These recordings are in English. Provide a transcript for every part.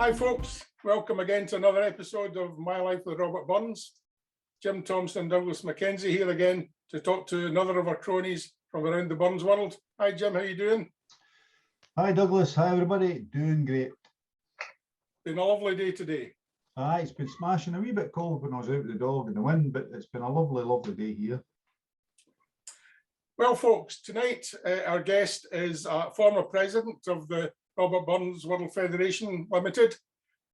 Hi folks, welcome again to another episode of My Life with Robert Burns. Jim Thompson and Douglas Mackenzie here again to talk to another of our cronies from around the Burns world. Hi Jim, how you doing? Hi Douglas, hi everybody, doing great. Been a lovely day today. Aye, it's been smashing, a wee bit cold when I was out with the dog in the wind, but it's been a lovely, lovely day here. Well folks, tonight our guest is former president of the Robert Burns World Federation Limited,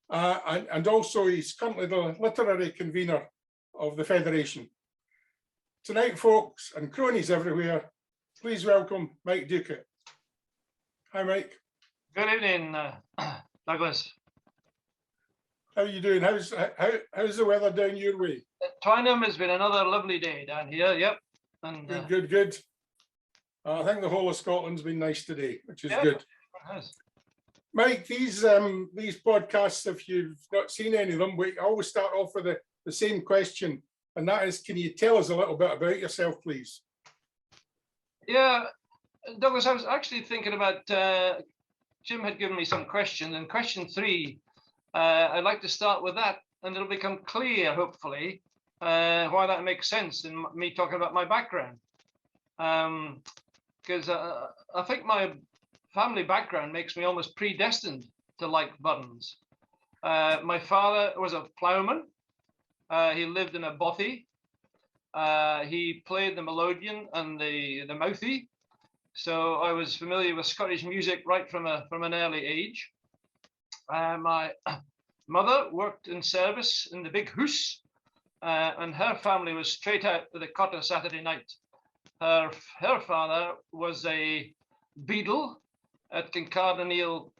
and also he's currently the literary convener of the Federation. Tonight folks and cronies everywhere, please welcome Mike Duguid. Hi Mike. Good evening, Douglas. How are you doing? How's the weather down your way? Twynham has been another lovely day down here, yep. And Good. I think the whole of Scotland's been nice today, which is good. Nice. Mike, these podcasts, if you've not seen any of them, we always start off with the same question, and that is, can you tell us a little bit about yourself, please? Yeah, Douglas, I was actually thinking about, Jim had given me some questions, and question 3, I'd like to start with that, and it'll become clear, hopefully, why that makes sense in me talking about my background. Because I think my family background makes me almost predestined to like Burns. My father was a ploughman. He lived in a bothy. He played the melodeon and the mouthy. So I was familiar with Scottish music right from an early age. My mother worked in service in the big hoose, and her family was straight out with the cot on Saturday night. Her father was a beadle at Kincardinale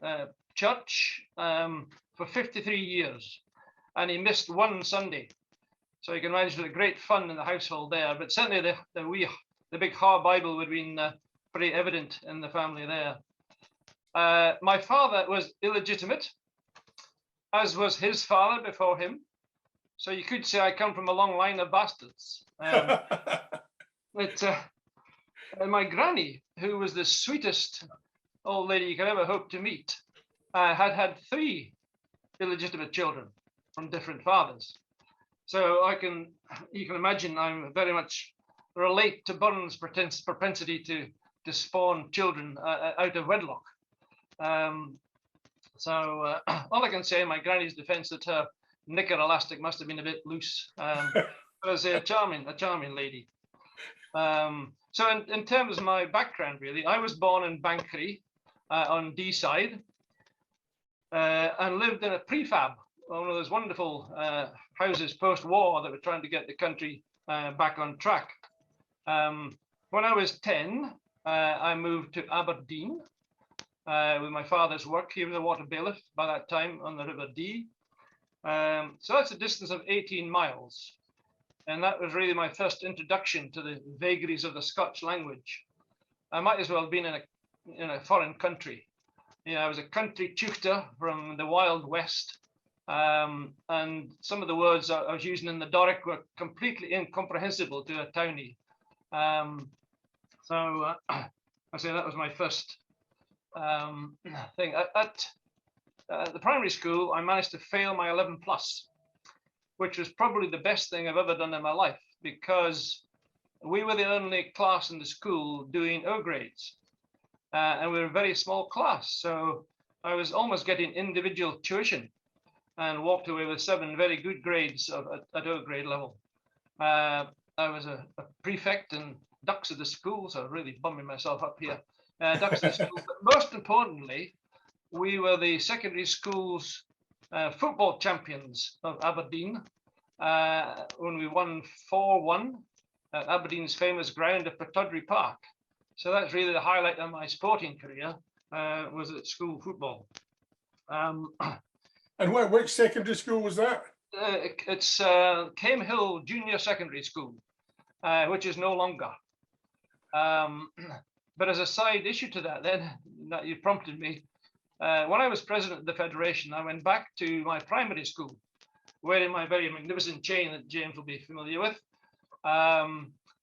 Church for 53 years, and he missed one Sunday. So you can imagine the great fun in the household there. But certainly the big Har Bible would have been pretty evident in the family there. My father was illegitimate, as was his father before him. So you could say I come from a long line of bastards. But my granny, who was the sweetest old lady you could ever hope to meet, had 3 illegitimate children from different fathers. So you can imagine I'm very much relate to Burns' propensity to spawn children out of wedlock. So all I can say in my granny's defense that her knicker elastic must have been a bit loose. But as a charming lady. So in terms of my background, really, I was born in Banchory on Deeside and lived in a prefab, one of those wonderful houses post-war that were trying to get the country back on track. When I was 10, I moved to Aberdeen with my father's work. He was a water bailiff by that time on the River Dee. So that's a distance of 18 miles. And that was really my first introduction to the vagaries of the Scotch language. I might as well have been in a foreign country. You know, I was a country tutor from the Wild West. And some of the words I was using in the Doric were completely incomprehensible to a townie. So I say that was my first thing. At the primary school, I managed to fail my 11 plus, which was probably the best thing I've ever done in my life, because we were the only class in the school doing O grades. And we were a very small class. So I was almost getting individual tuition and walked away with 7 very good grades at O grade level. I was a prefect and dux of the school, so really bumming myself up here. Dux of the school. But most importantly, we were the secondary school's football champions of Aberdeen when we won 4-1 at Aberdeen's famous ground of Pittodrie Park. So that's really the highlight of my sporting career, was at school football. And which secondary school was that? It's Came Hill Junior Secondary School, which is no longer. But as a side issue to that, then, that you prompted me, when I was president of the Federation, I went back to my primary school, wearing my very magnificent chain that James will be familiar with.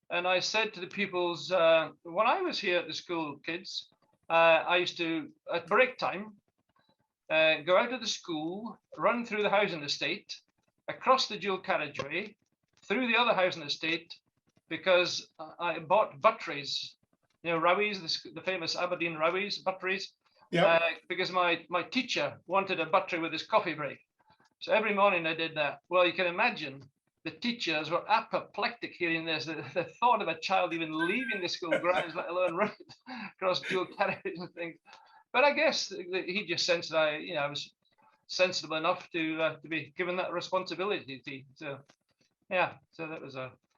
And I said to the pupils, when I was here at the school, kids, I used to, at break time, go out of the school, run through the housing estate, across the dual carriageway, through the other housing estate, because I bought butteries, you know, rowies, the famous Aberdeen rowies, butteries, Yeah. because my teacher wanted a buttery with his coffee break. So every morning I did that. Well, you can imagine the teachers were apoplectic hearing this. The thought of a child even leaving the school grounds, let alone running across dual carriageways and things. But I guess he just sensed that I was sensible enough to be given that responsibility. So yeah, so that was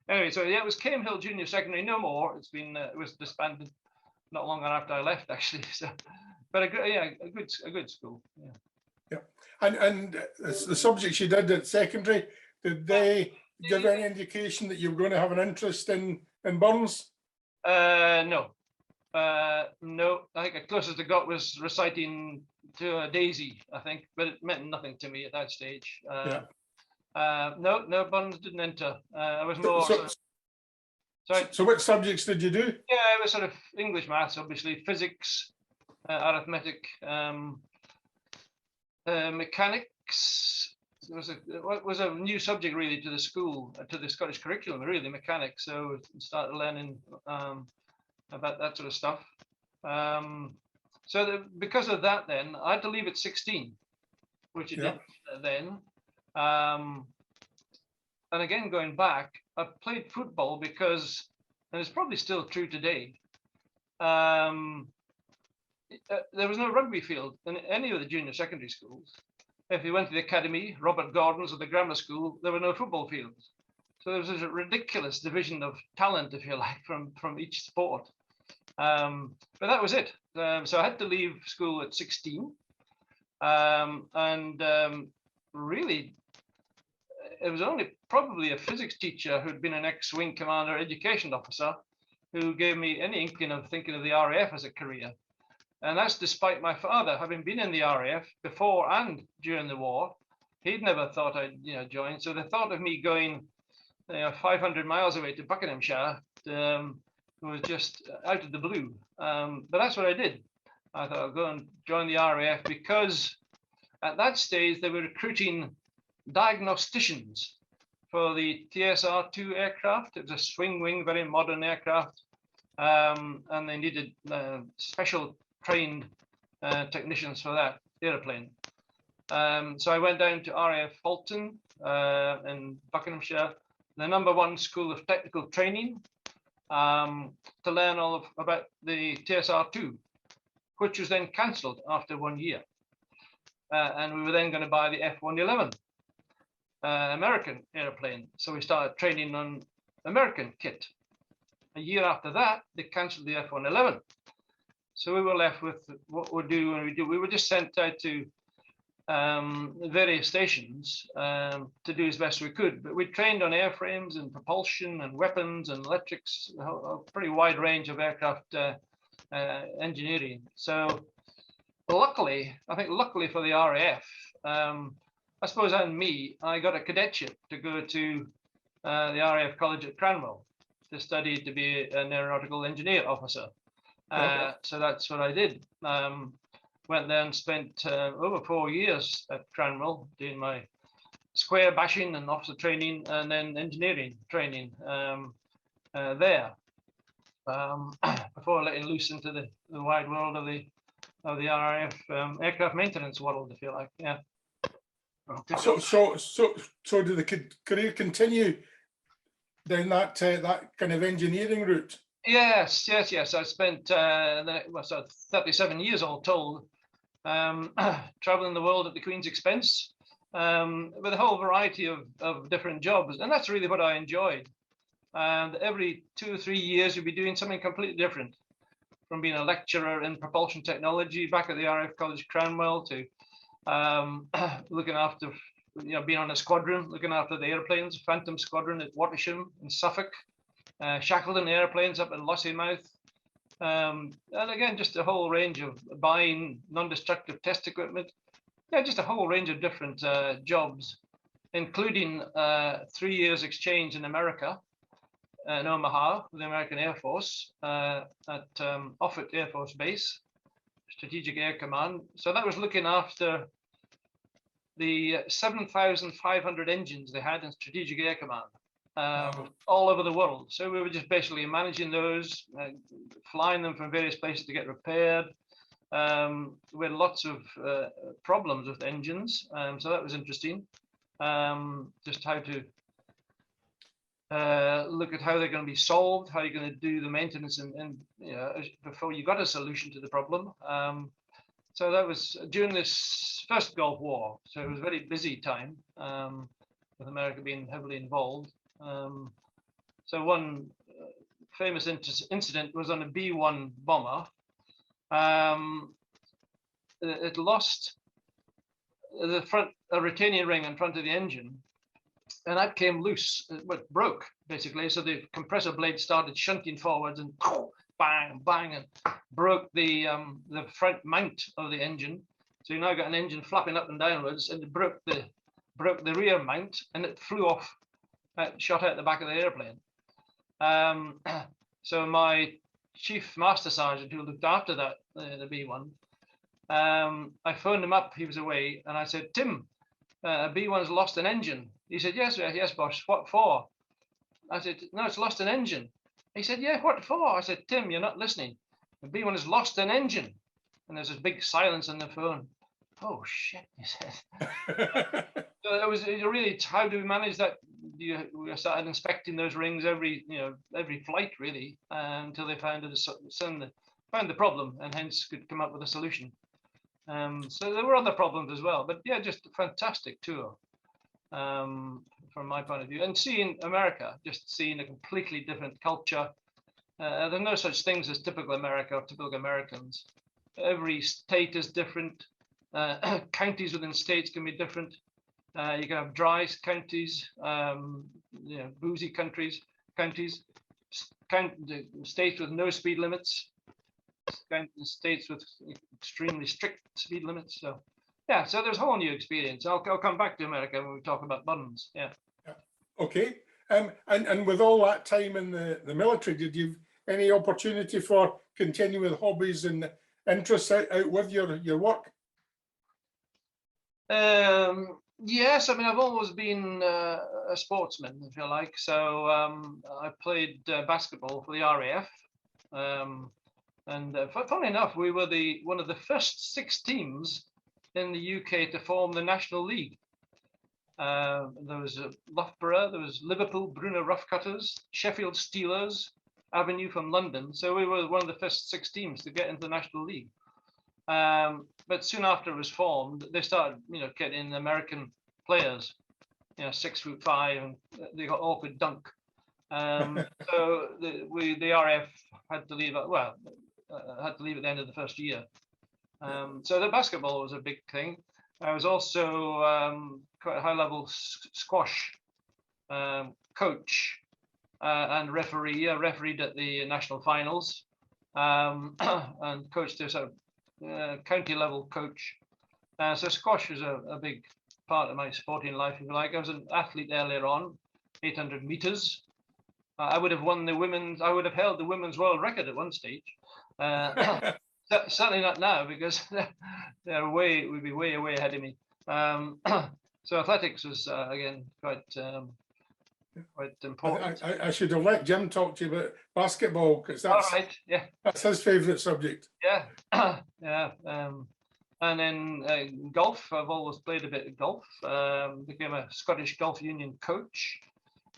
anyway. So yeah, it was Cane Hill Junior Secondary. No more. It was disbanded not long after I left, actually. So, but a good school. Yeah. And the subjects you did at secondary, did they give any indication that you were going to have an interest in Burns? No. No, I think the closest I got was reciting to a daisy, I think, but it meant nothing to me at that stage. No, Burns didn't enter. I was more. So what subjects did you do? Yeah, it was sort of English, maths, obviously, physics, arithmetic, mechanics. It was a new subject really to the school, to the Scottish curriculum, really, mechanics. So we started learning about that sort of stuff. Because of that, then I had to leave at 16, which I did then. And again, going back, I played football because, and it's probably still true today, there was no rugby field in any of the junior secondary schools. If you went to the academy, Robert Gordon's, or the grammar school, there were no football fields. So there was a ridiculous division of talent, if you like, from each sport. But that was it. So I had to leave school at 16. Really, it was only probably a physics teacher who'd been an ex-wing commander education officer who gave me any inkling of thinking of the RAF as a career. And that's despite my father having been in the RAF before and during the war. He'd never thought I'd join. So the thought of me going 500 miles away to Buckinghamshire was just out of the blue. But that's what I did. I thought I'd go and join the RAF because at that stage they were recruiting diagnosticians for the TSR-2 aircraft. It was a swing wing, very modern aircraft. And they needed special trained technicians for that airplane. So I went down to RAF Fulton in Buckinghamshire, the #1 school of technical training, to learn all about the TSR-2, which was then cancelled after 1 year. And we were then going to buy the F-111 American airplane. So we started training on American kit. A year after that, they cancelled the F-111. So we were left with what we do when we do. We were just sent out to various stations to do as best we could. But we trained on airframes and propulsion and weapons and electrics, a pretty wide range of aircraft engineering. So luckily for the RAF, I suppose, and me, I got a cadetship to go to the RAF College at Cranwell to study to be an aeronautical engineer officer. So that's what I did. Went there and spent over 4 years at Cranwell doing my square bashing and officer training and then engineering training there before letting loose into the wide world of the RAF aircraft maintenance world, if you like. Yeah. So did the career continue down that kind of engineering route? Yes. I spent 37 years all told, traveling the world at the Queen's expense, with a whole variety of different jobs, and that's really what I enjoyed. And every 2 or 3 years, you'd be doing something completely different, from being a lecturer in propulsion technology back at the RAF College Cranwell to looking after, being on a squadron, looking after the airplanes, Phantom Squadron at Wattisham in Suffolk, Shackleton airplanes up in Lossiemouth. And again, just a whole range of buying non-destructive test equipment. Yeah, just a whole range of different jobs, including 3 years exchange in America, in Omaha, with the American Air Force, at Offutt Air Force Base. Strategic Air Command. So that was looking after the 7,500 engines they had in Strategic Air Command all over the world. So we were just basically managing those, flying them from various places to get repaired. We had lots of problems with engines, so that was interesting. Just how to look at how they're going to be solved, how you're going to do the maintenance, and you know, before you got a solution to the problem. So that was during this first Gulf War. So it was a very busy time, with America being heavily involved. So one famous incident was on a B-1 bomber. It lost a retaining ring in front of the engine, and that came loose. It broke basically. So the compressor blade started shunting forwards and bang, bang, and broke the front mount of the engine. So you now got an engine flapping up and downwards, and it broke the rear mount, and it flew off, shot out the back of the airplane. So my chief master sergeant, who looked after that, the B-1, I phoned him up. He was away, and I said, "Tim, a B-1's lost an engine." He said, "Yes, yes, boss. What for?" I said, "No, it's lost an engine." He said, "Yeah, what for?" I said, "Tim, you're not listening. The B-1 has lost an engine." And there's this big silence on the phone. "Oh shit," he said. So it was really, how do we manage that? We started inspecting those rings every flight really, until they found the problem, and hence could come up with a solution. So there were other problems as well, but yeah, just a fantastic tour from my point of view. And seeing America, just seeing a completely different culture. There are no such things as typical America or typical Americans. Every state is different. Counties within states can be different. You can have dry counties, boozy counties, states with no speed limits, states with extremely strict speed limits. So, yeah, so there's a whole new experience. I'll come back to America when we talk about buttons. Yeah. Okay. And with all that time in the military, did you have any opportunity for continuing with hobbies and interests out with your work? Yes, I mean, I've always been a sportsman, if you like. So I played basketball for the RAF. And funnily enough, we were one of the first 6 teams in the UK to form the National League. There was Loughborough, there was Liverpool, Brunner Roughcutters, Sheffield Steelers, Avenue from London. So we were one of the first 6 teams to get into the National League. But soon after it was formed, they started, getting American players, 6'5", and they got all could dunk. So the RAF had to leave. Had to leave at the end of the first year. So the basketball was a big thing. I was also quite a high-level squash coach and referee. I refereed at the national finals and coached as a county-level coach. So squash was a big part of my sporting life, if you like. I was an athlete earlier on, 800 meters. I would have won I would have held the women's world record at one stage. Certainly not now, because would be way ahead of me. So athletics was again quite important. I should have let Jim talk to you about basketball, because that's his favourite subject. Yeah, yeah. And then golf. I've always played a bit of golf. Became a Scottish Golf Union coach.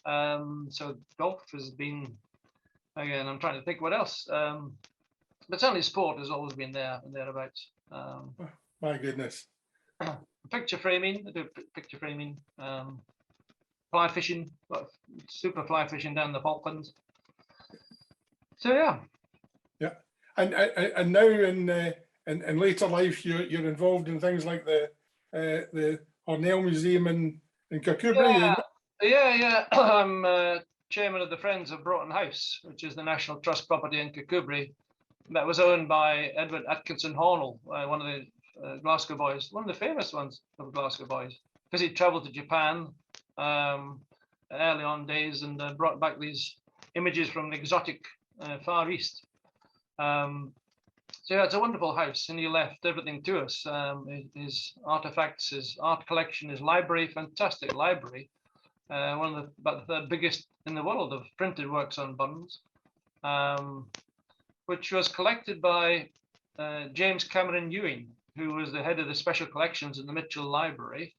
So golf has been, again, I'm trying to think what else. But certainly sport has always been there and thereabouts. My goodness. Picture framing, I do picture framing. Fly fishing, super fly fishing down the Falklands. So yeah. Yeah, and now in later life, you're involved in things like the Hornell Museum in Kirkcudbright. Yeah. I'm chairman of the Friends of Broughton House, which is the National Trust property in Kirkcudbright. That was owned by Edward Atkinson Hornell, one of the Glasgow boys, one of the famous ones of Glasgow boys, because he travelled to Japan early on days and brought back these images from the exotic Far East. So yeah, it's a wonderful house, and he left everything to us. His artifacts, his art collection, his library, fantastic library. One of about the third biggest in the world of printed works on buttons, which was collected by James Cameron Ewing, who was the head of the special collections in the Mitchell Library,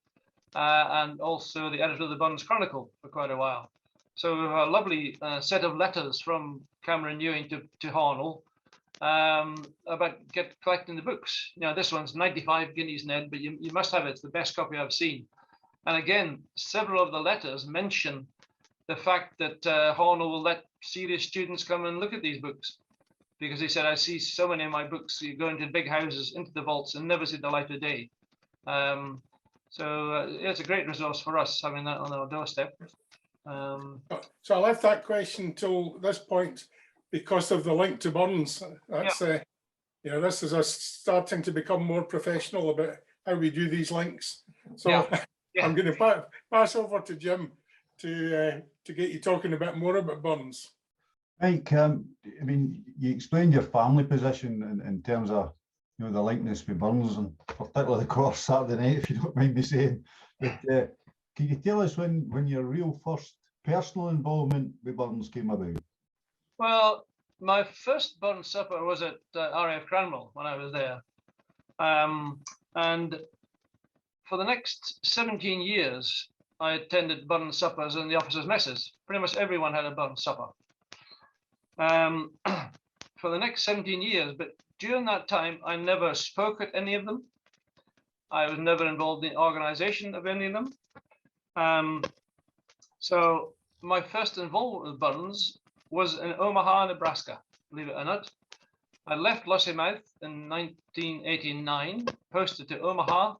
and also the editor of the Buttons Chronicle for quite a while. So a lovely set of letters from Cameron Ewing to Hornell about collecting the books. You know, this one's 95 guineas, Ned, but you must have it. It's the best copy I've seen. And again, several of the letters mention the fact that Hornell will let serious students come and look at these books, because he said, I see so many of my books, you go into big houses, into the vaults, and never see the light of day. So it's a great resource for us, having that on our doorstep. So I left that question till this point because of the link to Burns. That's you know, this is us starting to become more professional about how we do these links. So I'm going to pass over to Jim to get you talking a bit more about Burns. Mike, I mean, you explained your family position in terms of, you know, the likeness with Burns, and particularly the course Saturday night, if you don't mind me saying. But can you tell us when your real first personal involvement with Burns came about? Well, my first Burns supper was at RAF Cranwell when I was there. And for the next 17 years, I attended Burns suppers and the officers' messes. Pretty much everyone had a Burns supper. For the next 17 years, but during that time, I never spoke at any of them. I was never involved in the organization of any of them. So my first involvement with Burns was in Omaha, Nebraska, believe it or not. I left Lossiemouth in 1989, posted to Omaha.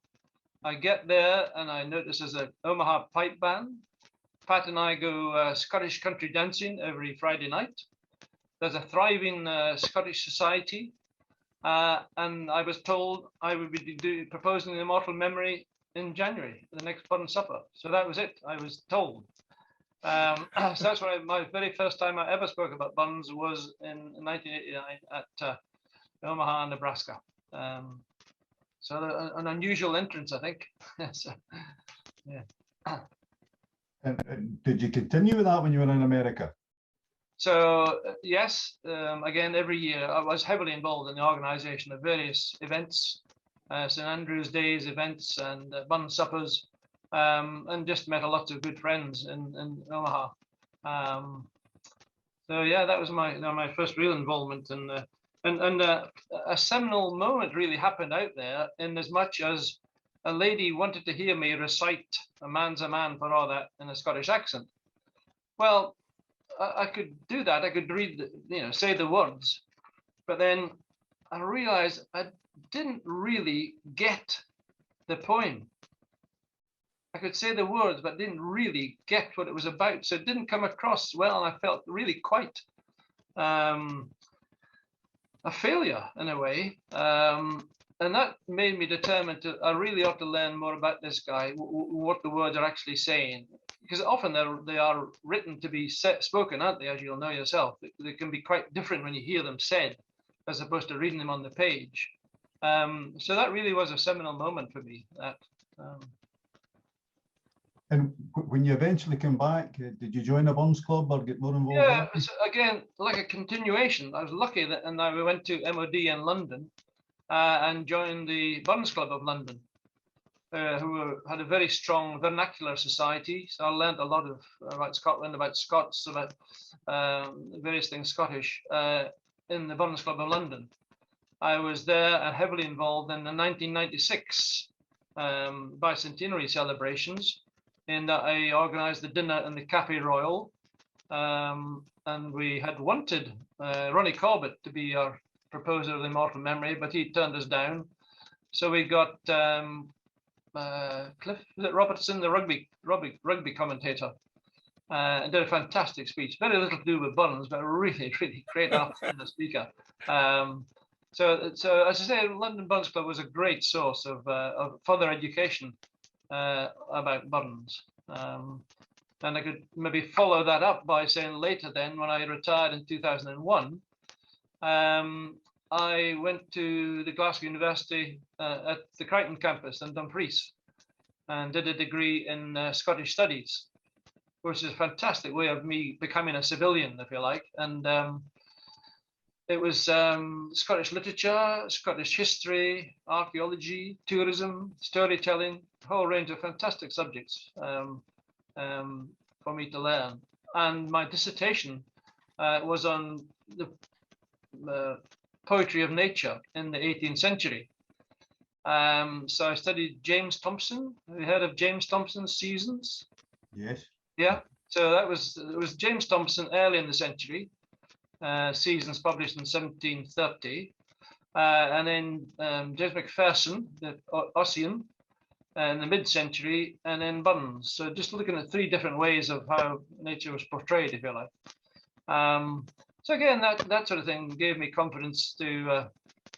I get there and I notice there's an Omaha pipe band. Pat and I go Scottish country dancing every Friday night. There's a thriving Scottish society. And I was told I would be proposing the immortal memory in January, the next Burns supper. So that was it. I was told. So that's when my very first time I ever spoke about Burns was in 1989 at Omaha, Nebraska. So an unusual entrance, I think. So, yeah. And did you continue with that when you were in America? So yes, again, every year I was heavily involved in the organization of various events, St. Andrew's Days events and Burns suppers, and just met a lot of good friends in Omaha. So yeah, that was my first real involvement, and a seminal moment really happened out there, in as much as a lady wanted to hear me recite "A man's a man" for all that in a Scottish accent. Well, I could do that. I could read, say the words, but then I realized I didn't really get the poem. I could say the words, but didn't really get what it was about. So it didn't come across well, and I felt really quite a failure in a way. And that made me determined I really ought to learn more about this guy, what the words are actually saying. Because often they are written to be spoken, aren't they, as you'll know yourself. They can be quite different when you hear them said, as opposed to reading them on the page. So that really was a seminal moment for me. And when you eventually came back, did you join a Burns club or get more involved? Yeah, it's, again, like a continuation. I was lucky that, and we went to MOD in London and joined the Burns Club of London, who had a very strong vernacular society. So I learned a lot about Scotland, about Scots, about various things Scottish in the Burns Club of London. I was there and heavily involved in the 1996 bicentenary celebrations, in that I organised the dinner in the Café Royal, and we had wanted Ronnie Corbett to be our proposer of the immortal memory, but he turned us down. So we got Cliff Robertson, the rugby commentator, and did a fantastic speech. Very little to do with Burns, but a really, really great speaker. So as I say, London Burns Club was a great source of further education about Burns. And I could maybe follow that up by saying later then, when I retired in 2001, I went to the Glasgow University at the Crichton campus in Dumfries and did a degree in Scottish Studies, which is a fantastic way of me becoming a civilian, if you like. And it was Scottish literature, Scottish history, archaeology, tourism, storytelling, a whole range of fantastic subjects for me to learn. And my dissertation was on the poetry of nature in the 18th century. So I studied James Thomson. Have you heard of James Thomson's Seasons? Yes. Yeah. So it was James Thomson early in the century. Seasons published in 1730, and then James Macpherson, the Ossian, in the mid-century, and then Burns. So just looking at three different ways of how nature was portrayed, if you like. So again, that sort of thing gave me confidence to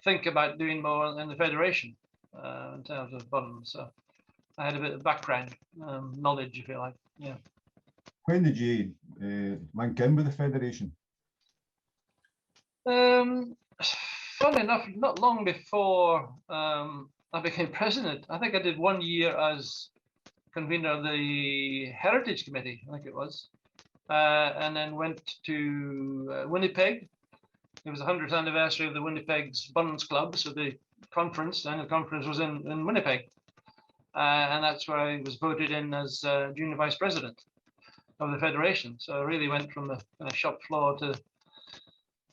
think about doing more in the Federation in terms of Burns. So I had a bit of background knowledge, if you like. Yeah. When did you link in with the Federation? Funny enough, not long before I became president, I think I did 1 year as convener of the Heritage Committee, I think it was, and then went to Winnipeg. It was the 100th anniversary of the Winnipeg's Burns Club, so the annual conference was in Winnipeg, and that's where I was voted in as junior vice president of the Federation. So I really went from the kind of shop floor to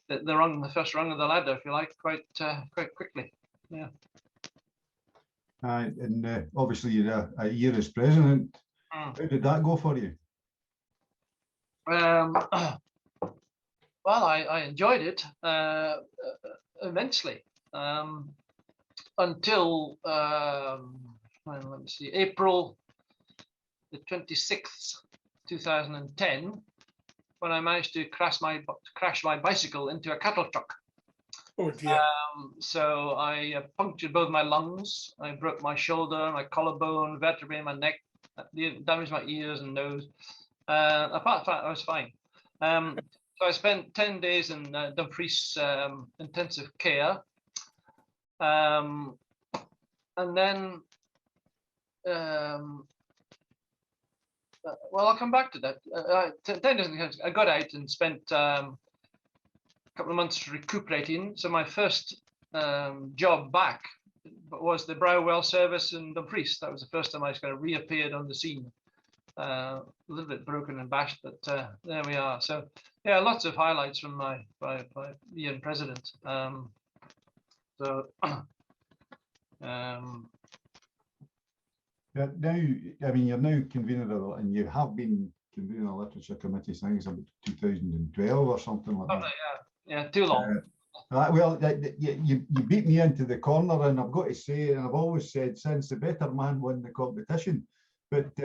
the first rung of the ladder, if you like, quite quickly. Yeah. And obviously you're a year as president. How did that go for you? Well, I enjoyed it immensely until let me see, April the 26th, 2010. When I managed to crash my bicycle into a cattle truck. Oh dear. So I punctured both my lungs. I broke my shoulder, my collarbone, vertebrae in my neck, damaged my ears and nose. Apart from that, I was fine. So I spent 10 days in Dumfries intensive care. And then well, I'll come back to that. 10 days, I got out and spent a couple of months recuperating. So my first job back was the Browell service in Dumfries. That was the first time I kind of reappeared on the scene. A little bit broken and bashed, but there we are. So yeah, lots of highlights from my year in president. Yeah, now, I mean, you're now convener, and you have been convening a literature committee since about 2012 or something like that. Yeah, too long. Well, you beat me into the corner, and I've got to say, and I've always said, since the better man won the competition, but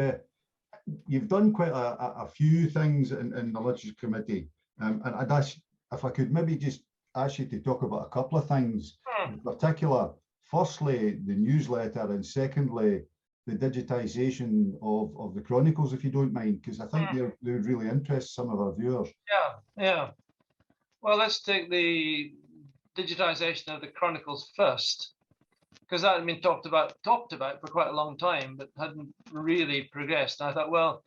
you've done quite a few things in the literature committee, and I'd ask if I could maybe just ask you to talk about a couple of things in particular. Firstly, the newsletter, and secondly, the digitisation of the Chronicles, if you don't mind, because I think they would really interest some of our viewers. Yeah. Well, let's take the digitisation of the Chronicles first, because that had been talked about for quite a long time, but hadn't really progressed. And I thought, well,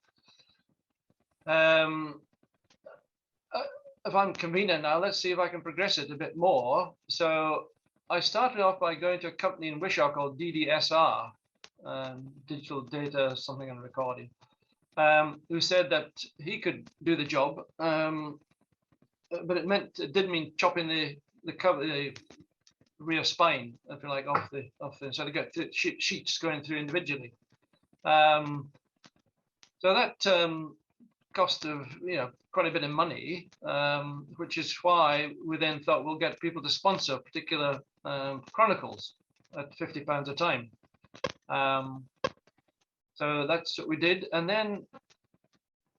if I'm convener now, let's see if I can progress it a bit more. So I started off by going to a company in Wishaw called DDSR, Digital Data Something and Recording, who said that he could do the job, but it did mean chopping the rear spine, if you like, off the so to get sheets going through individually. So that cost of quite a bit of money, which is why we then thought we'll get people to sponsor particular chronicles at £50 a time. So that's what we did. And then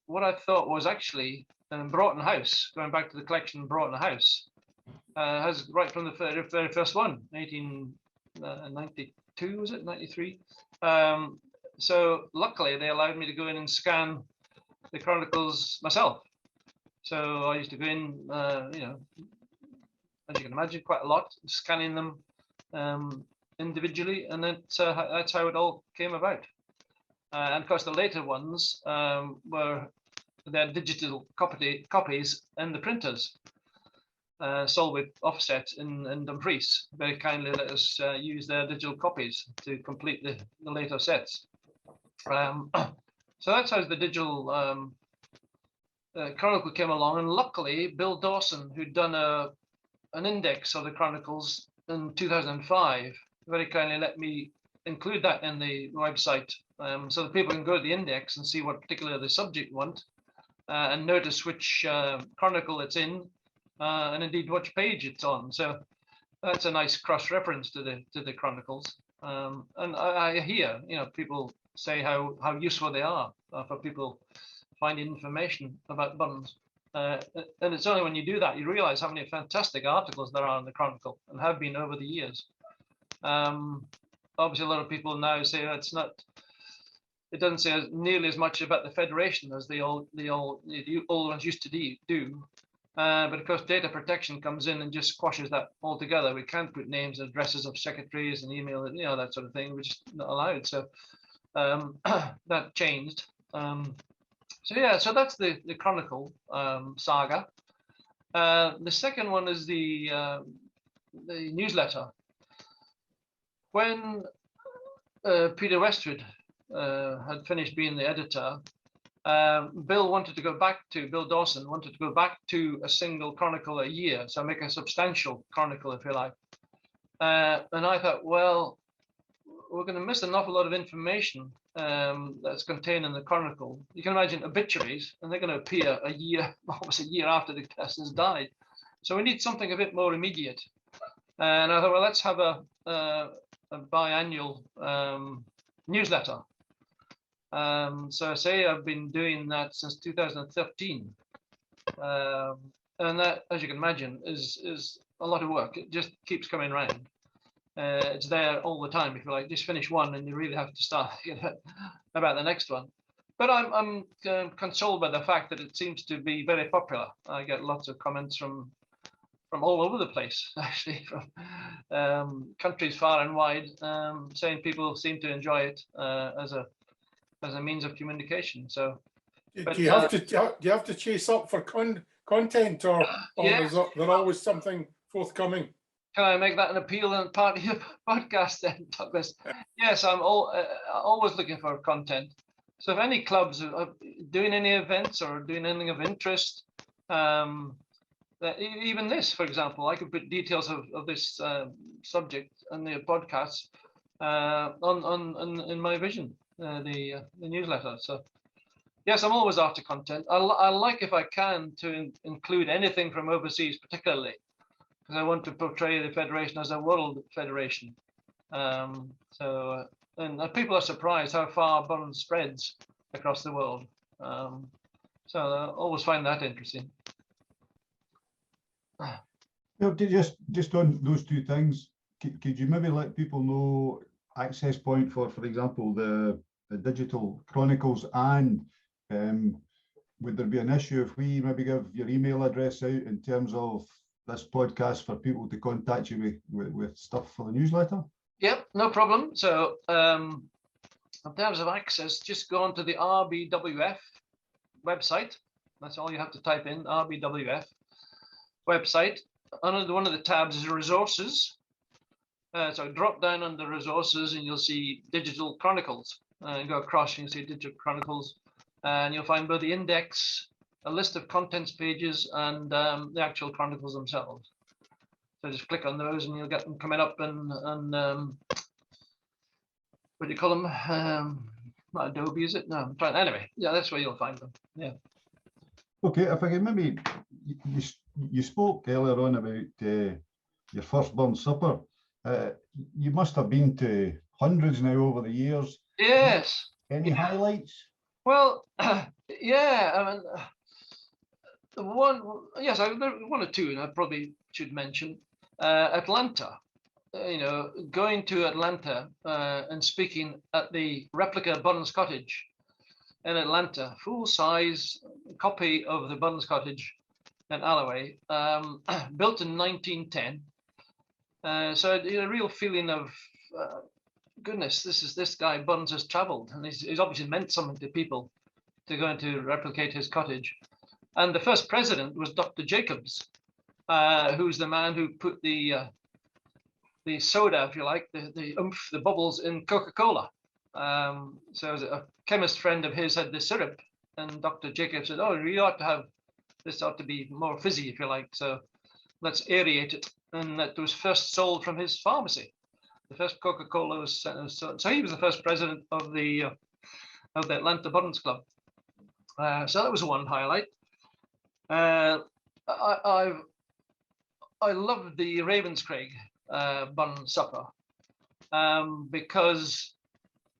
what I thought was actually Broughton House, going back to the collection Broughton House, has right from the very first one, 1892, was it, 93? So luckily they allowed me to go in and scan the chronicles myself. So I used to go in, as you can imagine, quite a lot, scanning them individually, and that's how it all came about. And of course, the later ones were their digital copies in the printers. Sold with Offset in Dumfries very kindly let us use their digital copies to complete the later sets. So that's how the digital Chronicle came along, and luckily Bill Dawson, who'd done an index of the Chronicles in 2005, very kindly let me include that in the website, so that people can go to the index and see what particular the subject want, and notice which Chronicle it's in, and indeed which page it's on. So that's a nice cross-reference to the Chronicles. And I hear, people say how useful they are for people finding information about buttons. And it's only when you do that you realize how many fantastic articles there are in the Chronicle, and have been over the years. Obviously, a lot of people now say it doesn't say nearly as much about the Federation as the old ones used to do. But of course, data protection comes in and just squashes that altogether. We can't put names and addresses of secretaries and email, that sort of thing. We're just not allowed. So that changed. So that's the Chronicle saga. The second one is the newsletter. When Peter Westwood had finished being the editor, Bill Dawson wanted to go back to a single Chronicle a year, so make a substantial Chronicle, if you like. And I thought, well, we're going to miss an awful lot of information that's contained in the Chronicle. You can imagine obituaries, and they're going to appear almost a year after the person's died. So we need something a bit more immediate. And I thought, well, let's have a biannual newsletter. So I say I've been doing that since 2013. And that, as you can imagine, is a lot of work. It just keeps coming around. It's there all the time. If you like, just finish one and you really have to start about the next one. But I'm consoled by the fact that it seems to be very popular. I get lots of comments from all over the place, actually, from countries far and wide, saying people seem to enjoy it as a means of communication. So, do you have to chase up for content, or is there always something forthcoming? Can I make that an appeal and part of your podcast then, Douglas? Yes, I'm always looking for content. So if any clubs are doing any events or doing anything of interest, even this, for example, I could put details of this subject and the podcast in my vision, the newsletter. So yes, I'm always after content. I like, if I can, to include anything from overseas, particularly because I want to portray the Federation as a world federation. And people are surprised how far Burns spreads across the world. So I always find that interesting. Just on those two things, could you maybe let people know access point for example, the digital Chronicles, and would there be an issue if we maybe give your email address out in terms of this podcast for people to contact you with stuff for the newsletter? Yep, no problem. So in terms of access, just go on to the RBWF website. That's all you have to type in, RBWF website. Under one of the tabs is resources. So drop down under resources and you'll see Digital Chronicles. Go across and you'll see Digital Chronicles. And you'll find both the index, a list of contents pages, and the actual Chronicles themselves. So just click on those and you'll get them coming up and what do you call them? Not Adobe, is it? No, I'm trying. Anyway, yeah, that's where you'll find them. Yeah. Okay, if I can maybe, you spoke earlier on about your first Burns supper. You must have been to hundreds now over the years. Yes. Any highlights? Well, yeah, I mean, one or two, and I probably should mention Atlanta. Going to Atlanta and speaking at the replica Burns Cottage in Atlanta, full-size copy of the Burns Cottage in Alloway, built in 1910. So I had a real feeling of, goodness, this guy Burns has travelled, and he's obviously meant something to people to go and to replicate his cottage. And the first president was Dr. Jacobs, who's the man who put the soda, if you like, the oomph, the bubbles in Coca-Cola. So a chemist friend of his had the syrup, and Dr. Jacobs said, "Oh, we ought to have this, ought to be more fizzy, if you like. So let's aerate it." And that was first sold from his pharmacy. The first Coca-Cola was sold. So he was the first president of the Atlanta Burns Club. So that was one highlight. I loved the Ravenscraig Burn Supper because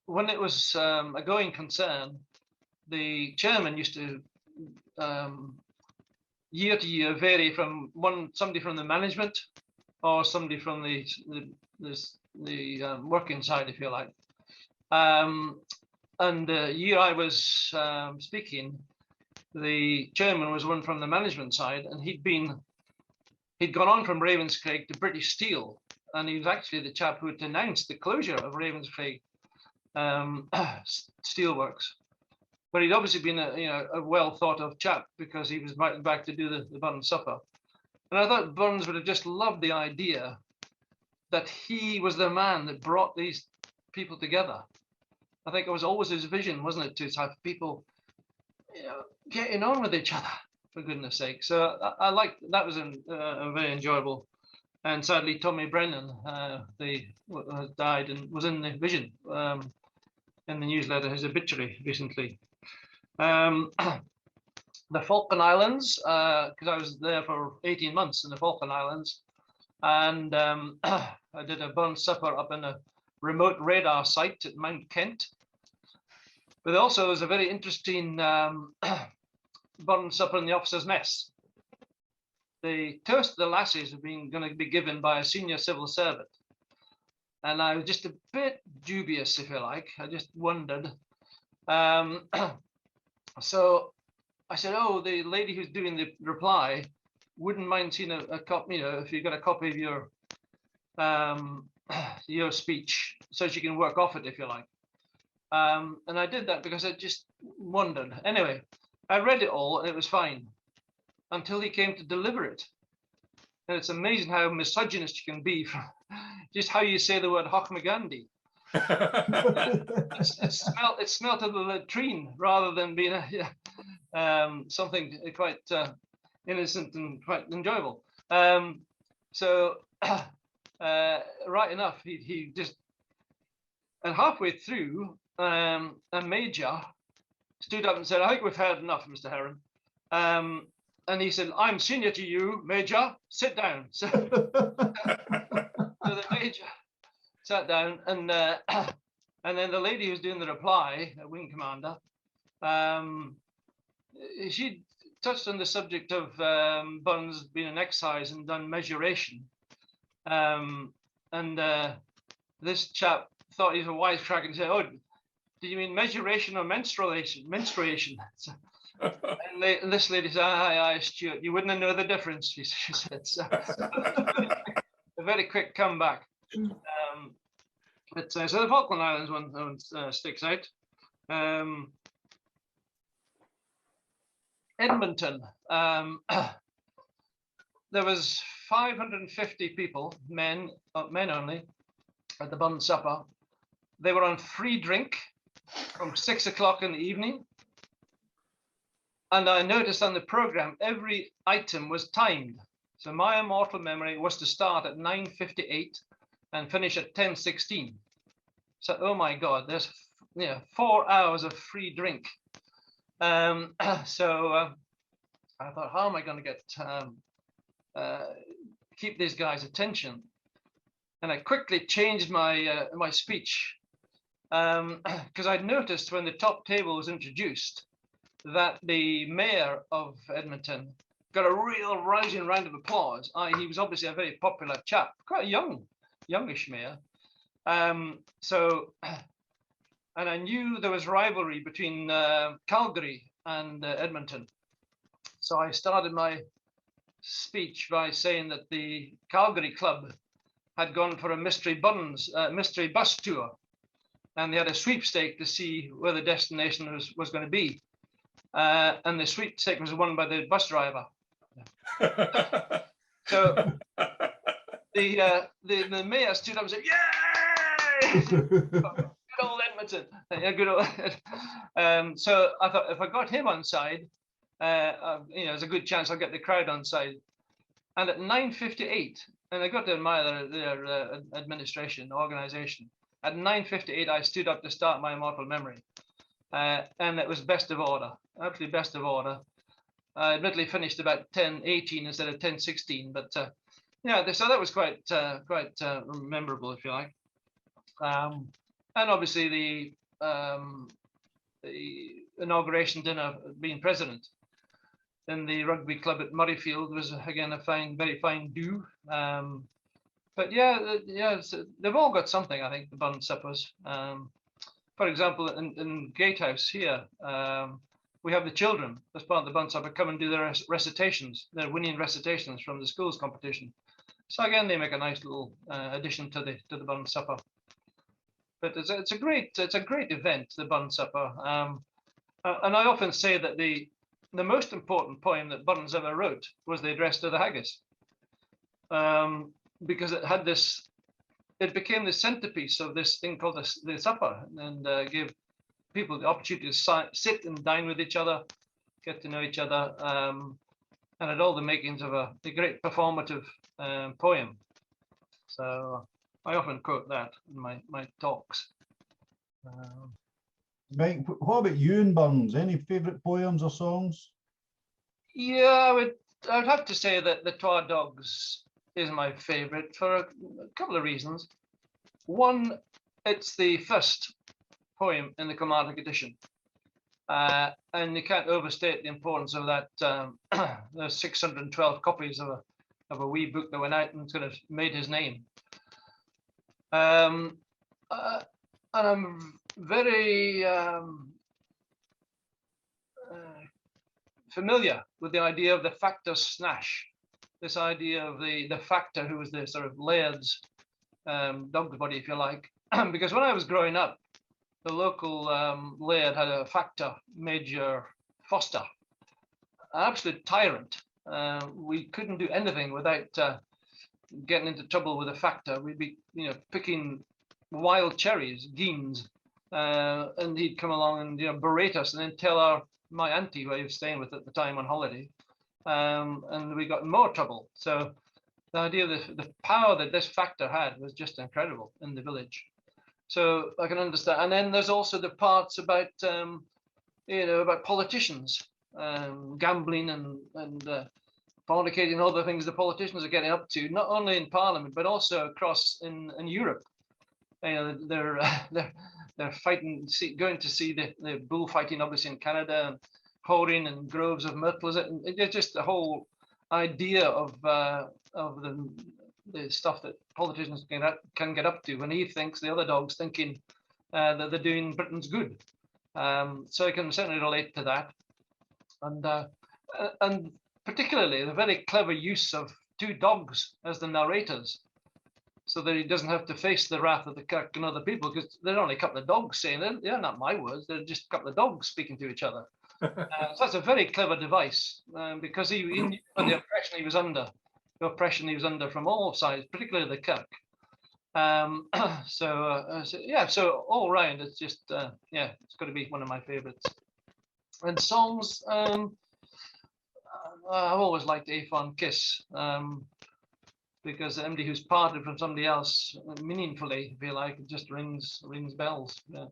when it was a going concern, the chairman used to year to year vary from somebody from the management or somebody from the working side, if you like. And the year I was speaking, the chairman was one from the management side, and he'd gone on from Ravenscraig to British Steel, and he was actually the chap who had announced the closure of Ravenscraig Steelworks. But he'd obviously been a well thought of chap because he was invited back to do the Burns Supper. And I thought Burns would have just loved the idea that he was the man that brought these people together. I think it was always his vision, wasn't it, to have people getting on with each other, for goodness sake. So I liked that. Was a very enjoyable. And sadly, Tommy Brennan, died and was in the vision in the newsletter, his obituary recently. The Falkland Islands, because I was there for 18 months in the Falkland Islands, and I did a Burns Supper up in a remote radar site at Mount Kent. But also was a very interesting Burns Supper in the officers' mess. The toast of the lasses had been going to be given by a senior civil servant, and I was just a bit dubious, if you like. I just wondered. So I said, "Oh, the lady who's doing the reply wouldn't mind seeing a copy, if you got a copy of your speech, so she can work off it, if you like." And I did that because I just wondered. Anyway, I read it all and it was fine until he came to deliver it. And it's amazing how misogynist you can be from just how you say the word Hochmagandi. It smelt of the latrine rather than being something quite innocent and quite enjoyable. So right enough, he just, and halfway through, a major stood up and said, "I think we've heard enough, Mr. Heron." And he said, "I'm senior to you, Major. Sit down." So the major sat down, and then the lady who's doing the reply, the wing commander, she touched on the subject of Burns being an excise and done measuration. And this chap thought he was a wisecrack and said, "Oh, do you mean measuration or menstruation?" So, and this lady said, "Aye, Stuart, you wouldn't know the difference," she said. So, a very quick comeback. So the Falkland Islands one sticks out. Edmonton. There was 550 people, men only, at the Burns Supper. They were on free drink from 6 o'clock in the evening. And I noticed on the program, every item was timed. So my immortal memory was to start at 9:58 and finish at 10:16. So, oh my God, there's 4 hours of free drink. So I thought, how am I going to get keep these guys' attention? And I quickly changed my speech because I'd noticed when the top table was introduced that the mayor of Edmonton got a real rousing round of applause. He was obviously a very popular chap, quite a youngish mayor. So, and I knew there was rivalry between Calgary and Edmonton. So I started my speech by saying that the Calgary Club had gone for a mystery bus tour, and they had a sweepstake to see where the destination was going to be, and the sweepstake was won by the bus driver. So the mayor stood up and said, "Yay! Good old Edmonton!" Yeah, good old. So I thought if I got him on side, there's a good chance I'll get the crowd on side. And at 9:58, and I got to admire their administration, organization. At 9:58, I stood up to start my immortal memory, and it was best of order, absolutely best of order. I admittedly finished about 10:18 instead of 10:16, but yeah, so that was quite memorable, if you like. And obviously the inauguration dinner, being president in the rugby club at Murrayfield, was again a very fine do. But yeah, so they've all got something, I think, the Burn Suppers. For example, in Gatehouse here, we have the children, as part of the Burn Supper, come and do their recitations, their winning recitations from the schools competition. So again, they make a nice little addition to the Burn Supper. But it's a great event, the Burn Supper. And I often say that the most important poem that Burns ever wrote was the address to the haggis, because it became the centerpiece of this thing called the supper, and gave people the opportunity to sit and dine with each other, get to know each other, and had all the makings of a great performative poem. So I often quote that in my talks. Mike, what about you and Burns? Any favourite poems or songs? Yeah, I would have to say that the Twa Dogs is my favourite for a couple of reasons. One, it's the first poem in the Kilmarnock edition, and you can't overstate the importance of that. There's 612 copies of a wee book that went out and sort of made his name. And I'm very familiar with the idea of the factor snash, this idea of the factor, who was the sort of laird's dog's body, if you like. Because when I was growing up, the local laird had a factor, Major Foster, an absolute tyrant. We couldn't do anything without getting into trouble with a factor. We'd be, picking wild cherries, geens, and he'd come along and berate us, and then tell my auntie, who I was staying with at the time on holiday, and we got in more trouble. So the idea of the power that this factor had was just incredible in the village. So I can understand. And then there's also the parts about about politicians, gambling and fornicating, all the things the politicians are getting up to, not only in Parliament but also across in Europe. They're fighting, going to see the bullfighting, obviously, in Canada, and whoring and groves of myrtles. It's just the whole idea of the stuff that politicians can get up to when he thinks the other dog's thinking that they're doing Britain's good. So I can certainly relate to that. And particularly the very clever use of two dogs as the narrators, so that he doesn't have to face the wrath of the kirk and other people, because they're only a couple of dogs saying it. They're not my words, they're just a couple of dogs speaking to each other. So that's a very clever device, because he knew the oppression he was under, from all sides, particularly the kirk. So all round, it's just it's got to be one of my favorites. And songs, I've always liked Aphon Kiss, because somebody who's parted from somebody else meaningfully, I feel like, it just rings bells. Yeah.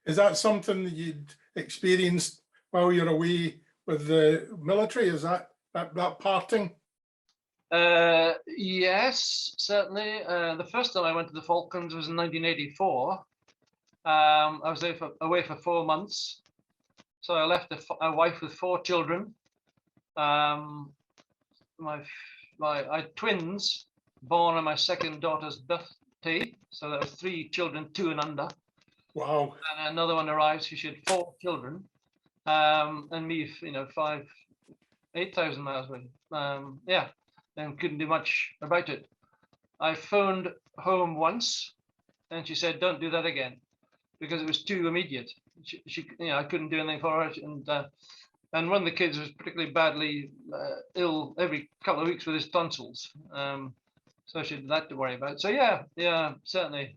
Is that something that you'd experienced while you're away with the military? Is that parting? Yes, certainly. The first time I went to the Falklands was in 1984. I was away for 4 months. So I left a wife with 4 children. I had twins born on my second daughter's birthday. So there was 3 children, 2 and under. Wow. And another one arrived, so she had 4 children. And me, 5 8,000 miles away. Yeah, and couldn't do much about it. I phoned home once, and she said, "Don't do that again," because it was too immediate. I couldn't do anything for her, and one of the kids was particularly badly ill every couple of weeks with his tonsils. So she had that to worry about. So yeah, certainly.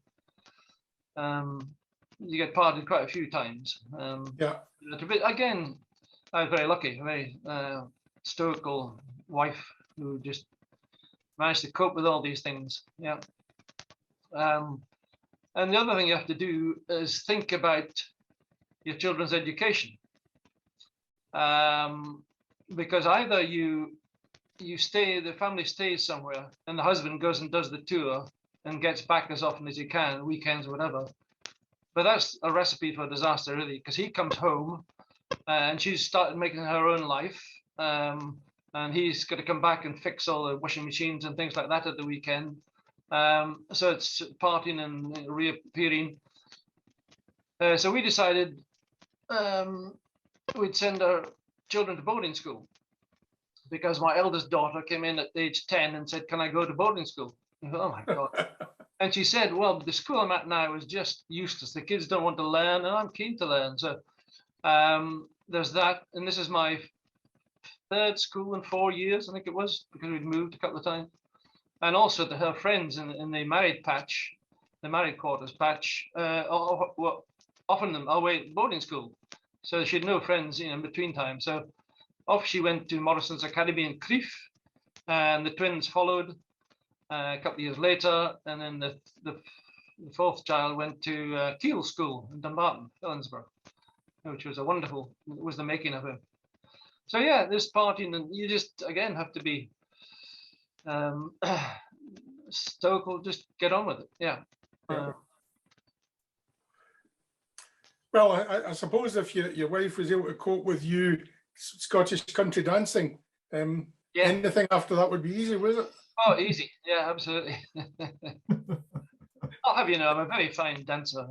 You get parted quite a few times. Yeah. Again, I was very lucky, a very stoical wife who just managed to cope with all these things. Yeah. And the other thing you have to do is think about your children's education. Because either you stay, the family stays somewhere, and the husband goes and does the tour and gets back as often as he can, weekends or whatever. But that's a recipe for disaster, really, because he comes home and she's started making her own life. And he's got to come back and fix all the washing machines and things like that at the weekend. So it's partying and reappearing. So we decided we'd send our children to boarding school, because my eldest daughter came in at age 10 and said, "Can I go to boarding school?" Oh my God. And she said, "Well, the school I'm at now is just useless. The kids don't want to learn, and I'm keen to learn." So there's that. And this is my third school in 4 years, I think it was, because we'd moved a couple of times. And also to her friends in the married patch, the married quarters patch, were offering them away boarding school. So she had no friends, in between time. So off she went to Morrison's Academy in Crieff, and the twins followed a couple of years later. And then the fourth child went to Kiel School in Dumbarton, Helensburgh, which was was the making of him. So yeah, this partying, and you just, again, have to be stoical, just get on with it. Yeah. Well, I suppose if your wife was able to cope with you Scottish country dancing, anything after that would be easy, was it? Oh, easy. Yeah, absolutely. I'll have you know, I'm a very fine dancer.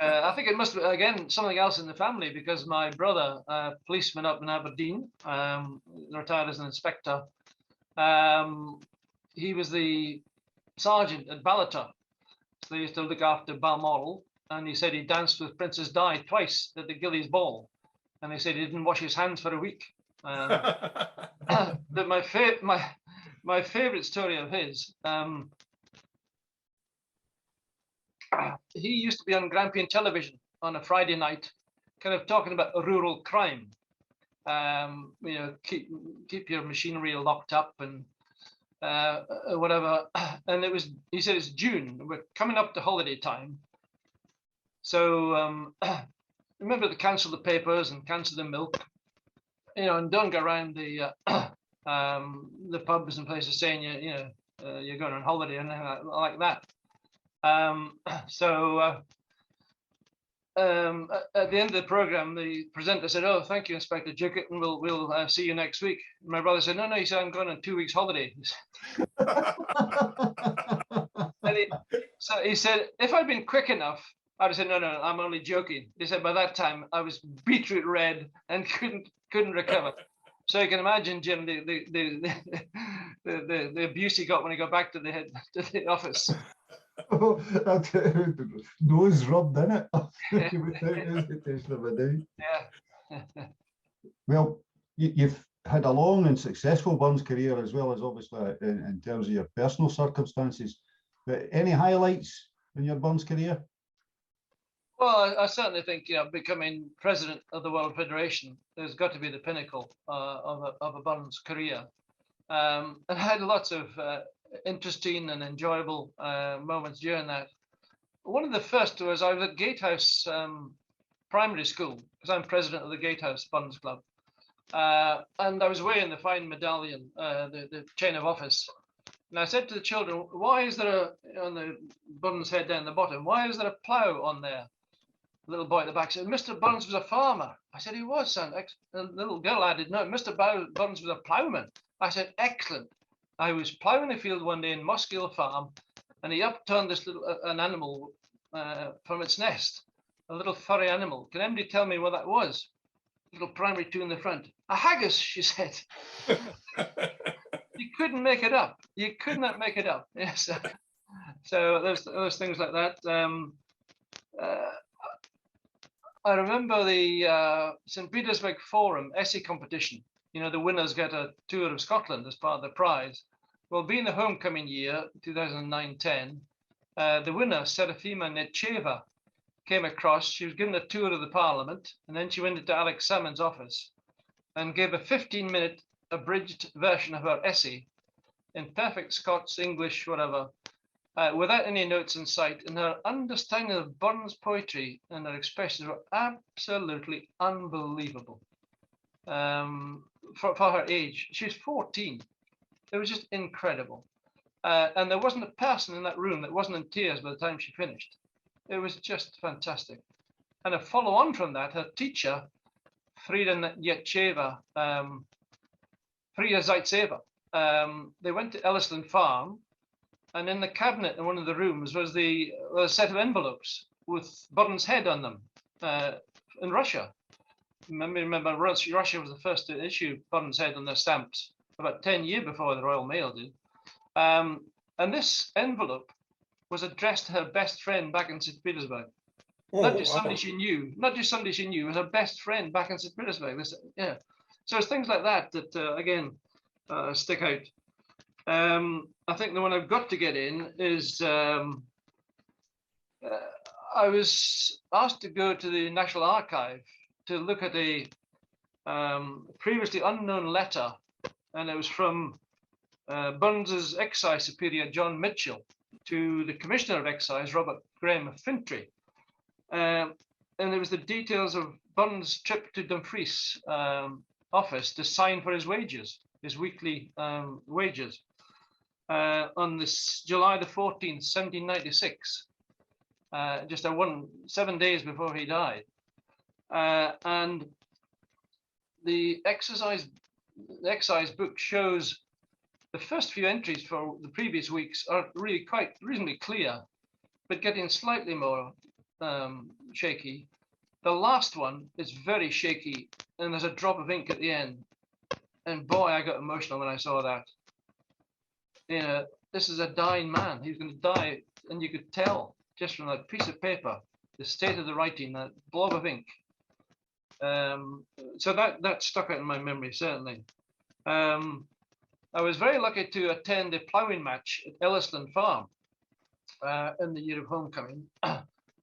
I think it must be, again, something else in the family, because my brother, policeman up in Aberdeen, retired as an inspector, he was the sergeant at Ballater. So they used to look after Balmoral, and he said he danced with Princess Di twice at the Gillies Ball, and they said he didn't wash his hands for a week. But my favorite story of his, he used to be on Grampian television on a Friday night, kind of talking about rural crime. Keep your machinery locked up and whatever. And he said it's June, we're coming up to holiday time. So remember to cancel the papers and cancel the milk, and don't go around the pubs and places saying you're going on holiday and like that. So at the end of the program, the presenter said, "Oh, thank you, Inspector Duguid, and we'll see you next week." My brother said, "No," he said, "I'm going on 2 weeks holiday." So he said, if I'd been quick enough, I'd have said, no, I'm only joking. He said, by that time I was beetroot red and couldn't recover. So you can imagine, Jim, the abuse he got when he got back to the office. Oh, nose rubbed in it. Yeah. Well, you've had a long and successful Burns career, as well as obviously in terms of your personal circumstances. But any highlights in your Burns career? Well, I certainly think becoming president of the World Federation has got to be the pinnacle of a Burns career. And I had lots of interesting and enjoyable moments during that. One of the first was I was at Gatehouse Primary School, because I'm president of the Gatehouse Burns Club. And I was wearing the fine medallion, the chain of office. And I said to the children, why is there on the Burns head down the bottom, why is there a plough on there? The little boy at the back said, Mr. Burns was a farmer. I said, he was, son. The little girl added, no, Mr. Burns was a ploughman. I said, excellent. I was ploughing a field one day in Moskill Farm, and he upturned this an animal from its nest, a little furry animal. Can anybody tell me what that was? little primary two in the front. A haggis, she said. You couldn't make it up. You could not make it up. Yes. So there's things like that. I remember the St. Petersburg Forum essay competition. You know, the winners get a tour of Scotland as part of the prize. Well, being the homecoming year, 2009-10, the winner, Serafima Necheva, came across. She was given a tour of the Parliament, and then she went into Alex Salmond's office and gave a 15-minute abridged version of her essay in perfect Scots, English, whatever, without any notes in sight. And her understanding of Burns' poetry and her expressions were absolutely unbelievable. For her age, she was 14. It was just incredible. And there wasn't a person in that room that wasn't in tears by the time she finished. It was just fantastic. And a follow on from that, her teacher, Frida Zaitseva, they went to Ellisland Farm, and in the cabinet in one of the rooms was a set of envelopes with Burns' head on them in Russia. Remember, Russia was the first to issue Burns' head on their stamps about 10 years before the Royal Mail did. And this envelope was addressed to her best friend back in St. Petersburg. Not just somebody she knew, it was her best friend back in St. Petersburg. Yeah. So it's things like that that, again, stick out. I think the one I've got to get in is I was asked to go to the National Archive to look at a previously unknown letter, and it was from Burns's Excise Superior, John Mitchell, to the Commissioner of Excise, Robert Graham of Fintry. And it was the details of Burns' trip to Dumfries office to sign for his wages, his weekly wages, on this July the 14th, 1796, just 7 days before he died. And the excise book shows the first few entries for the previous weeks are really quite reasonably clear, but getting slightly more shaky. The last one is very shaky, and there's a drop of ink at the end. And boy, I got emotional when I saw that. You know, this is a dying man. He's going to die, and you could tell just from that piece of paper, the state of the writing, that blob of ink. So that stuck out in my memory, certainly. I was very lucky to attend a ploughing match at Ellisland Farm in the year of homecoming.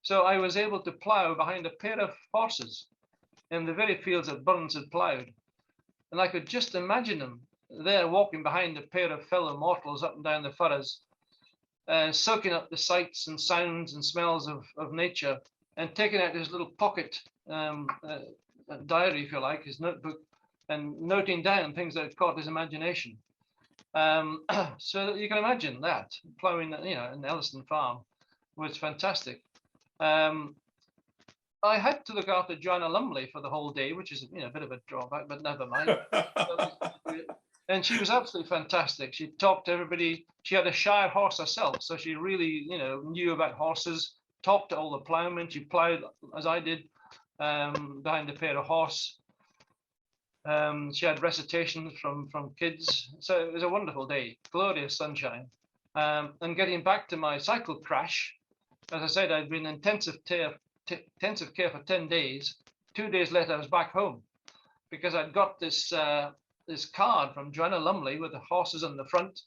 So I was able to plough behind a pair of horses in the very fields that Burns had ploughed. And I could just imagine him there walking behind a pair of fellow mortals up and down the furrows, soaking up the sights and sounds and smells of nature, and taking out his little pocket diary, if you like, his notebook, and noting down things that had caught his imagination. So you can imagine that ploughing, you know, in Ellisland Farm was fantastic. I had to look after Joanna Lumley for the whole day, which is, you know, a bit of a drawback, but never mind. And she was absolutely fantastic. She talked to everybody. She had a Shire horse herself, so she really, you know, knew about horses. Talked to all the ploughmen. She ploughed, as I did, behind a pair of horse. She had recitations from kids. So it was a wonderful day, glorious sunshine. And getting back to my cycle crash, as I said, I'd been in intensive care for 10 days. 2 days later, I was back home because I'd got this this card from Joanna Lumley with the horses on the front,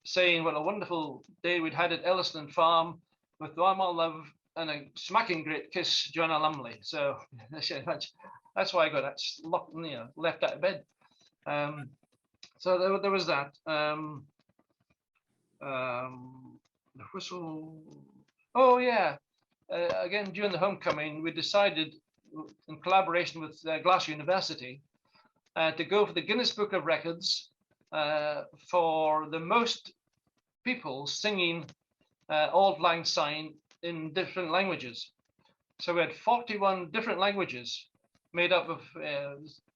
saying what a wonderful day we'd had at Ellisland Farm with all my love and a smacking great kiss, Joanna Lumley. So that's why I got that locked, you know, left out of bed. So there was that. The whistle. Oh yeah. Again, during the homecoming, we decided, in collaboration with Glasgow University, to go for the Guinness Book of Records for the most people singing Auld Lang Syne in different languages. So we had 41 different languages made up of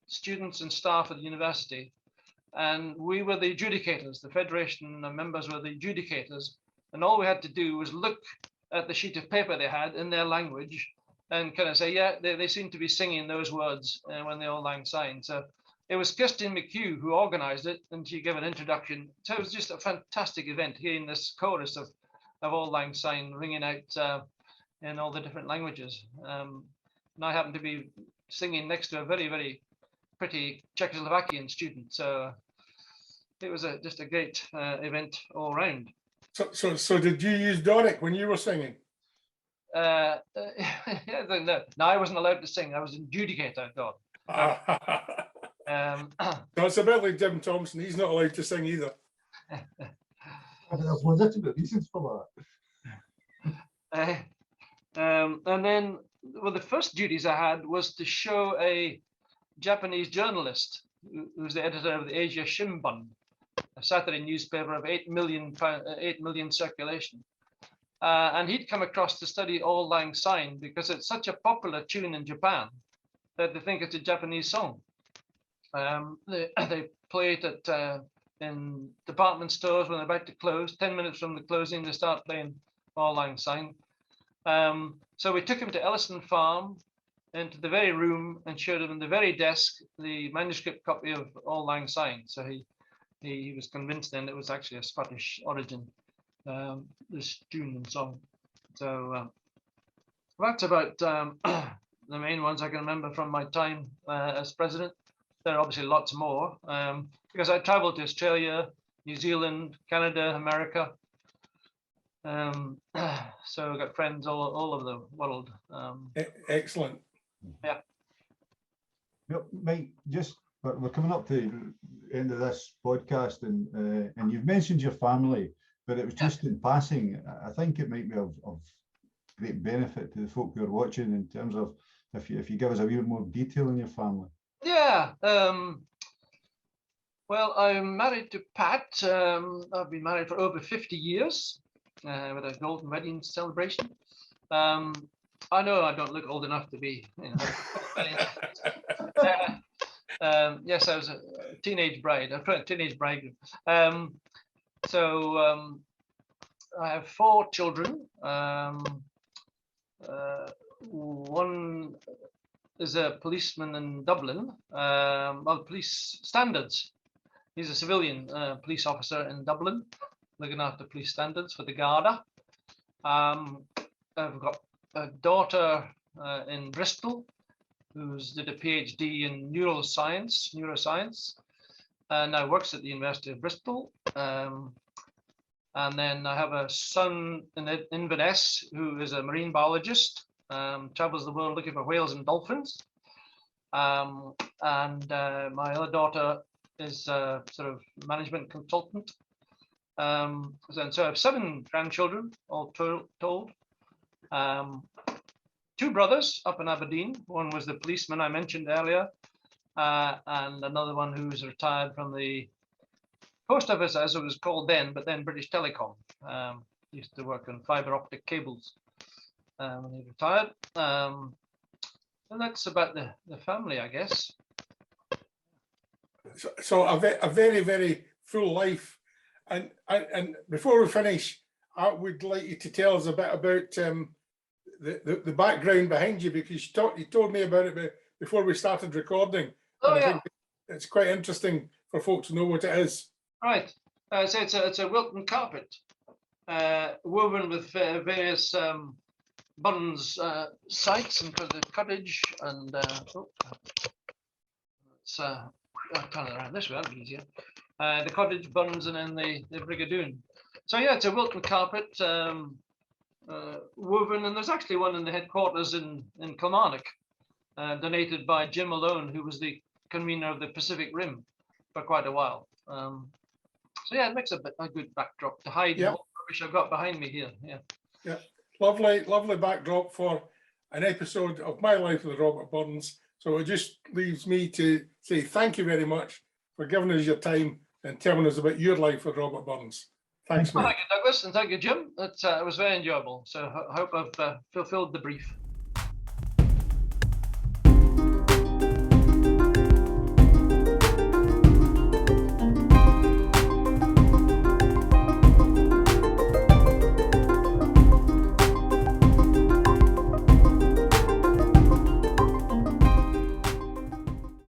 students and staff at the university. And we were the adjudicators. The Federation members were the adjudicators. And all we had to do was look at the sheet of paper they had in their language and kind of say, yeah, they seem to be singing those words when the Auld Lang Syne. So it was Kirsten McHugh who organized it, and she gave an introduction. So it was just a fantastic event, hearing this chorus of Auld Lang Syne ringing out in all the different languages. And I happened to be singing next to a very, very pretty Czechoslovakian student. So it was just a great event all round. So did you use Doric when you were singing? No, I wasn't allowed to sing. I was in Duguid, I thought. So it's a bit like Jim Thompson. He's not allowed to sing either. There's legitimate reasons for that. And then, well, the first duties I had was to show a Japanese journalist who's the editor of the Asia Shimbun, a Saturday newspaper of 8 million circulation. And he'd come across to study Auld Lang Syne because it's such a popular tune in Japan that they think it's a Japanese song. They play it at in department stores when they're about to close. 10 minutes from the closing, they start playing Auld Lang Syne. So we took him to Ellison Farm, into the very room, and showed him on the very desk the manuscript copy of Auld Lang Syne. So he was convinced then it was actually a Scottish origin, this tune and song. So that's about the main ones I can remember from my time as president. There are obviously lots more because I traveled to Australia, New Zealand, Canada, America. So I've got friends all over the world. Excellent. Yeah. Yep, Mike, just we're coming up to the end of this podcast, and you've mentioned your family, but it was just in passing. I think it might be of great benefit to the folk who are watching in terms of if you give us a wee more detail on your family. Yeah. Well, I'm married to Pat. I've been married for over 50 years with a golden wedding celebration. I know I don't look old enough to be, yes, I was a teenage bride, a teenage bridegroom. So I have 4 children. One is a policeman in Dublin, well, police standards. He's a civilian police officer in Dublin, looking after police standards for the Garda. I've got a daughter in Bristol who's did a PhD in neuroscience, and now works at the University of Bristol. And then I have a son in Inverness who is a marine biologist, travels the world looking for whales and dolphins. And my other daughter is a sort of management consultant. So I have 7 grandchildren, all told. 2 brothers up in Aberdeen. One was the policeman I mentioned earlier, and another one who's retired from the post office, as it was called then, but then British Telecom. Used to work on fiber optic cables when he retired. And that's about the family, I guess. So a very, very full life. And before we finish, I would like you to tell us a bit about the background behind you, because you told me about it before we started recording. Oh, I yeah. think it's quite interesting for folks to know what it is. Right. So it's a Wilton carpet woven with various buttons, sites, and the cottage, and it's I'll turn it around this way, that'll be easier. The cottage, buttons, and then the brigadoon. So yeah, it's a Wilton carpet woven, and there's actually one in the headquarters in Kilmarnock, donated by Jim Malone, who was the convener of the Pacific Rim for quite a while. So yeah, it makes a good backdrop to hide what rubbish I've got behind me here. Yeah. Lovely backdrop for an episode of My Life with Robert Burns. So it just leaves me to say thank you very much for giving us your time and telling us about your life with Robert Burns. Thanks, mate. Thank you, Douglas, and thank you, Jim. It was very enjoyable. So I hope I've fulfilled the brief.